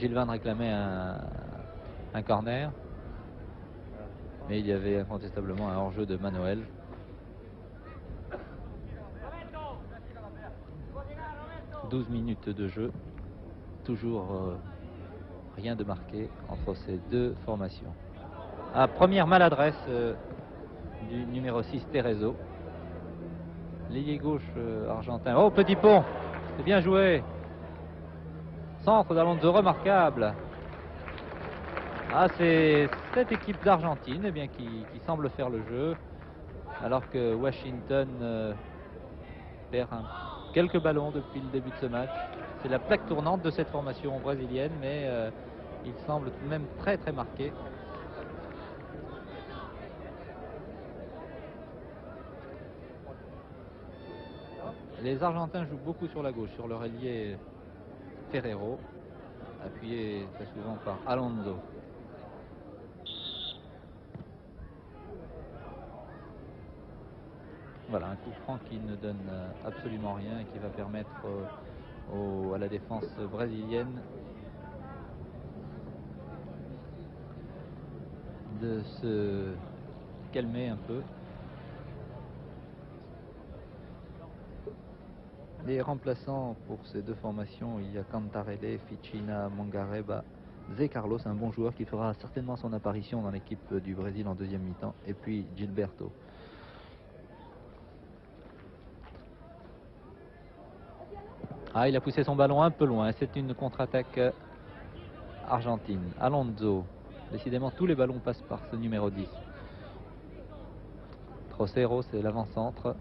Gilvan réclamait un corner. Mais il y avait incontestablement un hors-jeu de Manoel. « 12 minutes de jeu. Toujours rien de marqué entre ces deux formations. Première maladresse du numéro 6, Terezo. L'ailier gauche argentin. Oh, petit pont. C'est bien joué. Centre d'Alonso remarquable. C'est cette équipe d'Argentine qui semble faire le jeu, alors que Washington perd quelques ballons depuis le début de ce match. C'est la plaque tournante de cette formation brésilienne, mais il semble tout de même très très marqué. Les Argentins jouent beaucoup sur la gauche, sur leur ailier Ferrero, appuyé très souvent par Alonso. Voilà, un coup franc qui ne donne absolument rien et qui va permettre à la défense brésilienne de se calmer un peu. Les remplaçants pour ces deux formations, il y a Cantarelli, Ficina, Mangareba, Zé Carlos, un bon joueur qui fera certainement son apparition dans l'équipe du Brésil en deuxième mi-temps, et puis Gilberto. Il a poussé son ballon un peu loin, c'est une contre-attaque argentine. Alonso, décidément tous les ballons passent par ce numéro 10. Trocero, c'est l'avant-centre.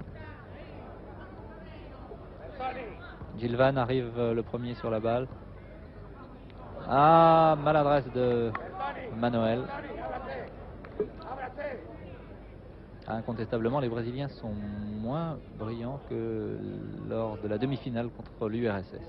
Gilvan arrive le premier sur la balle. Maladresse de Manoel. Incontestablement, les Brésiliens sont moins brillants que lors de la demi-finale contre l'URSS.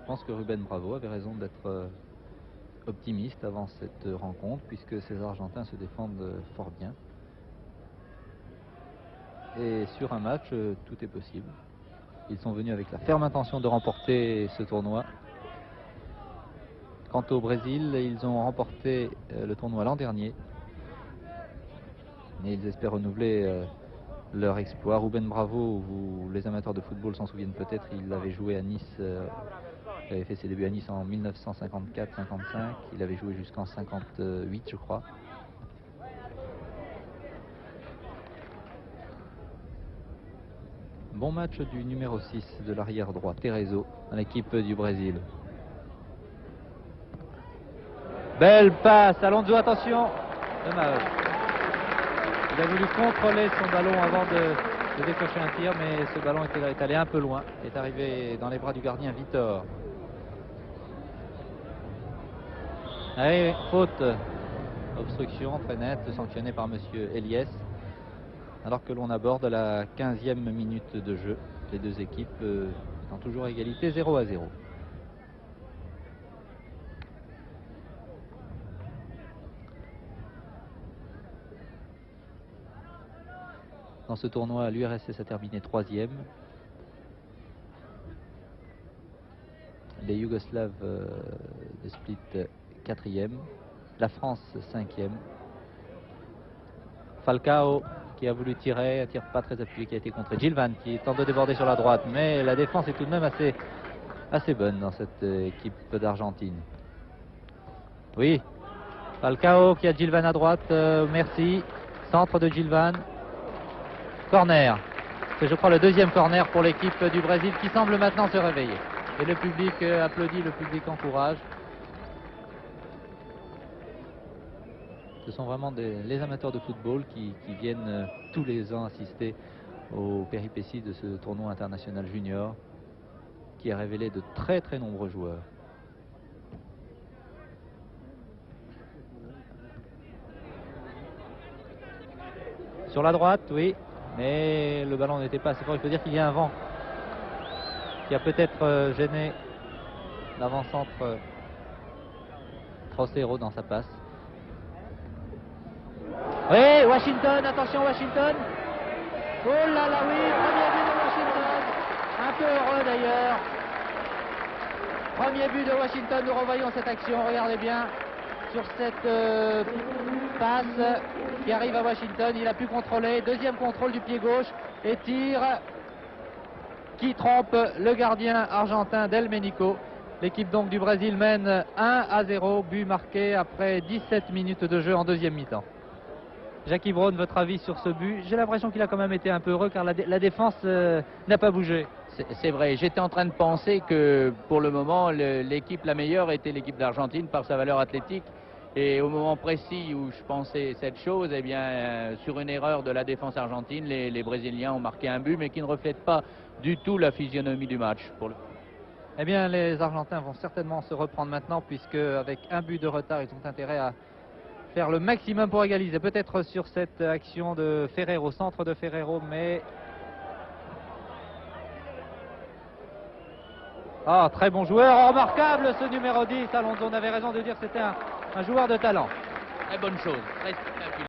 Je pense que Rubén Bravo avait raison d'être optimiste avant cette rencontre, puisque ces Argentins se défendent fort bien. Et sur un match, tout est possible. Ils sont venus avec la ferme intention de remporter ce tournoi. Quant au Brésil, ils ont remporté le tournoi l'an dernier. Mais ils espèrent renouveler leur exploit. Rubén Bravo, les amateurs de football s'en souviennent peut-être, il avait joué à Nice, il avait fait ses débuts à Nice en 1954-55. Il avait joué jusqu'en 58, je crois. Bon match du numéro 6 de l'arrière droit, Terezo, dans l'équipe du Brésil. Belle passe, Alonso, attention. Dommage. Il a voulu contrôler son ballon avant de décrocher un tir, mais ce ballon est allé un peu loin. Il est arrivé dans les bras du gardien Vitor. Allez, faute. Obstruction très nette, sanctionnée par monsieur Eliès. Alors que l'on aborde la 15e minute de jeu, les deux équipes étant toujours à égalité 0-0. Dans ce tournoi, l'URSS a terminé 3e. Les Yougoslaves de Split 4e. La France 5e. Falcao qui a voulu tirer, un tir pas très appuyé qui a été contré. Gilvan qui tente de déborder sur la droite, mais la défense est tout de même assez bonne dans cette équipe d'Argentine. Oui, Falcao qui a Gilvan à droite, merci. Centre de Gilvan. Corner. C'est, je crois, le deuxième corner pour l'équipe du Brésil qui semble maintenant se réveiller. Et le public applaudit, le public encourage. Ce sont vraiment les amateurs de football qui viennent tous les ans assister aux péripéties de ce tournoi international junior qui a révélé de très très nombreux joueurs. Sur la droite, oui, mais le ballon n'était pas assez fort. Il faut dire qu'il y a un vent qui a peut-être gêné l'avant-centre Trocero dans sa passe. Oui, Washington, attention Washington. Oh là là, oui, premier but de Washington. Un peu heureux d'ailleurs. Premier but de Washington, nous revoyons cette action, regardez bien. Sur cette passe qui arrive à Washington, il a pu contrôler. Deuxième contrôle du pied gauche et tir qui trompe le gardien argentin Del Menico. L'équipe donc du Brésil mène 1-0, but marqué après 17 minutes de jeu en deuxième mi-temps. Jackie Brown, votre avis sur ce but? J'ai l'impression qu'il a quand même été un peu heureux car la défense n'a pas bougé. C'est vrai, j'étais en train de penser que pour le moment, l'équipe la meilleure était l'équipe d'Argentine par sa valeur athlétique. Et au moment précis où je pensais cette chose, eh bien, sur une erreur de la défense argentine, les Brésiliens ont marqué un but, mais qui ne reflète pas du tout la physionomie du match. Eh bien, les Argentins vont certainement se reprendre maintenant, puisque avec un but de retard, ils ont intérêt à faire le maximum pour égaliser. Peut-être sur cette action de Ferrero, centre de Ferrero, mais... Ah, très bon joueur, remarquable ce numéro 10. Alonso, on avait raison de dire que c'était un joueur de talent. Très bonne chose, très spectaculaire.